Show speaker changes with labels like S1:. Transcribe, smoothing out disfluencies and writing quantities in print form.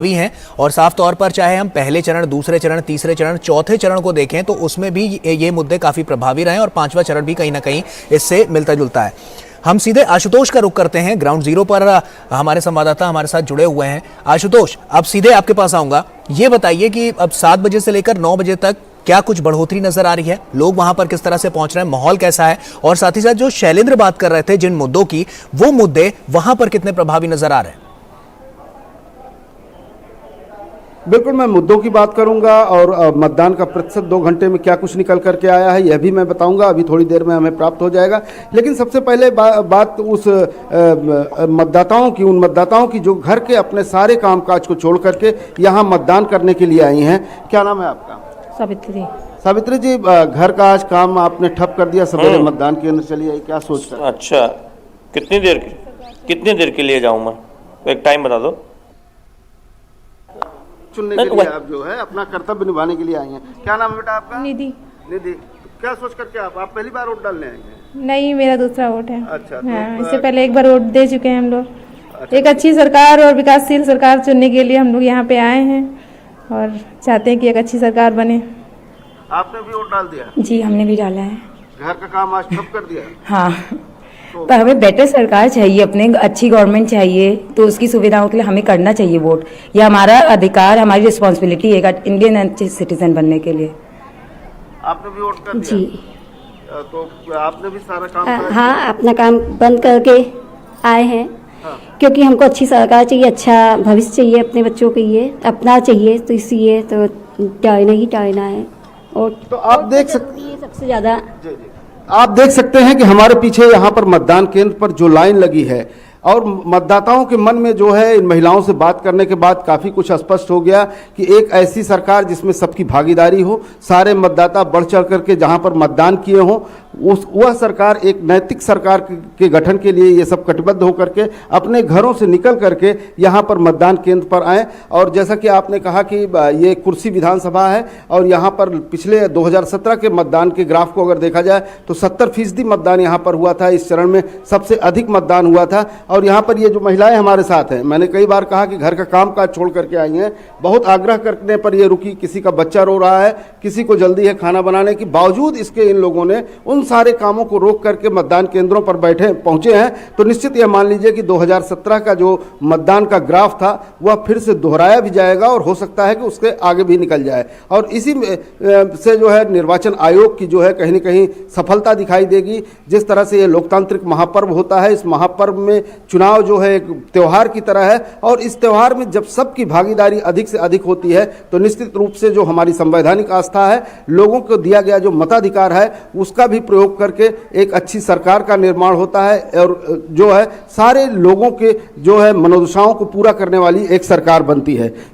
S1: भी हैं और साफ तौर पर चाहे हम पहले चरण, दूसरे चरण, तीसरे चरण, चौथे चरण को देखें तो उसमें भी ये मुद्दे काफी प्रभावी रहे और पांचवा चरण भी कहीं ना कहीं इससे मिलता जुलता है। हम सीधे आशुतोष का रुख करते हैं। ग्राउंड जीरो पर हमारे संवाददाता हमारे साथ जुड़े हुए हैं। आशुतोष, अब सीधे आपके पास आऊंगा। ये बताइए कि अब 7 बजे से लेकर 9 बजे तक क्या कुछ बढ़ोतरी नजर आ रही है? लोग वहां पर किस तरह से पहुंच रहे हैं? माहौल कैसा है? और साथ ही साथ जो शैलेंद्र बात कर रहे थे जिन मुद्दों की, वो मुद्दे वहां पर कितने प्रभावी नजर आ रहे हैं?
S2: बिल्कुल, मैं मुद्दों की बात करूंगा और मतदान का प्रतिशत 2 घंटे में क्या कुछ निकल करके आया है यह भी मैं बताऊंगा। अभी थोड़ी देर में हमें प्राप्त हो जाएगा। लेकिन सबसे पहले बात उस मतदाताओं की, उन मतदाताओं की जो घर के अपने सारे कामकाज को छोड़ करके यहाँ मतदान करने के लिए आई हैं। क्या नाम है आपका?
S3: सावित्री।
S2: सावित्री जी, घर का आज काम आपने ठप कर दिया, सवेरे मतदान केंद्र चली आई, क्या सोच कर?
S4: अच्छा, कितनी देर के लिए जाऊँ मैं? एक टाइम बता दो।
S2: चुनने के लिए आप जो है अपना कर्तव्य निभाने के लिए आई हैं। क्या नाम है बेटा आपका?
S3: निधि।
S2: निधि, क्या सोच करके आप पहली बार वोट डालने आई हैं?
S3: नहीं, मेरा दूसरा वोट है।
S2: अच्छा,
S3: हाँ, इससे पहले एक बार वोट दे चुके हैं हम लोग। अच्छा। एक अच्छी सरकार और विकासशील सरकार चुनने के लिए हम लोग यहाँ पे आए हैं और चाहते हैं कि एक अच्छी सरकार बने।
S2: आपने भी वोट डाल दिया?
S5: जी, हमने भी डाला है।
S2: घर का काम आज ठप कर दिया?
S5: हाँ, पर हमें बेटर सरकार चाहिए, अपने अच्छी गवर्नमेंट चाहिए, तो उसकी सुविधाओं के लिए हमें करना चाहिए वोट। यह हमारा अधिकार, हमारी रिस्पॉन्सिबिलिटी है इंडियन अच्छे सिटीजन बनने के लिए।
S2: आपने भी वोट कर दिया?
S5: जी।
S2: तो आपने भी सारा काम
S6: हाँ, अपना काम बंद करके आए हैं। हाँ। क्योंकि हमको अच्छी सरकार चाहिए, अच्छा भविष्य चाहिए अपने बच्चों के लिए, अपना चाहिए, तो इसलिए तो टालना ही टालना है। और
S2: तो आप देख सकते हैं
S6: सबसे ज़्यादा,
S2: आप देख सकते हैं कि हमारे पीछे यहाँ पर मतदान केंद्र पर जो लाइन लगी है और मतदाताओं के मन में जो है, इन महिलाओं से बात करने के बाद काफ़ी कुछ स्पष्ट हो गया कि एक ऐसी सरकार जिसमें सबकी भागीदारी हो, सारे मतदाता बढ़ चढ़ करके जहाँ पर मतदान किए हों, वह सरकार एक नैतिक सरकार के गठन के लिए ये सब कटिबद्ध होकर के अपने घरों से निकल करके यहाँ पर मतदान केंद्र पर आए। और जैसा कि आपने कहा कि ये कुर्सी विधानसभा है और यहाँ पर पिछले 2017 के मतदान के ग्राफ को अगर देखा जाए तो 70% मतदान यहाँ पर हुआ था। इस चरण में सबसे अधिक मतदान हुआ था। और यहाँ पर ये जो महिलाएं हमारे साथ हैं, मैंने कई बार कहा कि घर का काम काज छोड़ करके आई हैं, बहुत आग्रह करने पर ये रुकी। किसी का बच्चा रो रहा है, किसी को जल्दी है खाना बनाने की, बावजूद इसके इन लोगों ने उन सारे कामों को रोक करके मतदान केंद्रों पर पहुंचे हैं। तो निश्चित यह मान लीजिए कि 2017 का जो मतदान का ग्राफ था वह फिर से दोहराया भी जाएगा और हो सकता है कि उसके आगे भी निकल जाए। और इसी से जो है निर्वाचन आयोग की जो है कहीं न कहीं सफलता दिखाई देगी। जिस तरह से ये लोकतांत्रिक महापर्व होता है, इस महापर्व में चुनाव जो है एक त्यौहार की तरह है और इस त्यौहार में जब सबकी भागीदारी अधिक से अधिक होती है तो निश्चित रूप से जो हमारी संवैधानिक आस्था है, लोगों को दिया गया जो मताधिकार है, उसका भी प्रयोग करके एक अच्छी सरकार का निर्माण होता है और जो है सारे लोगों के जो है मनोदशाओं को पूरा करने वाली एक सरकार बनती है।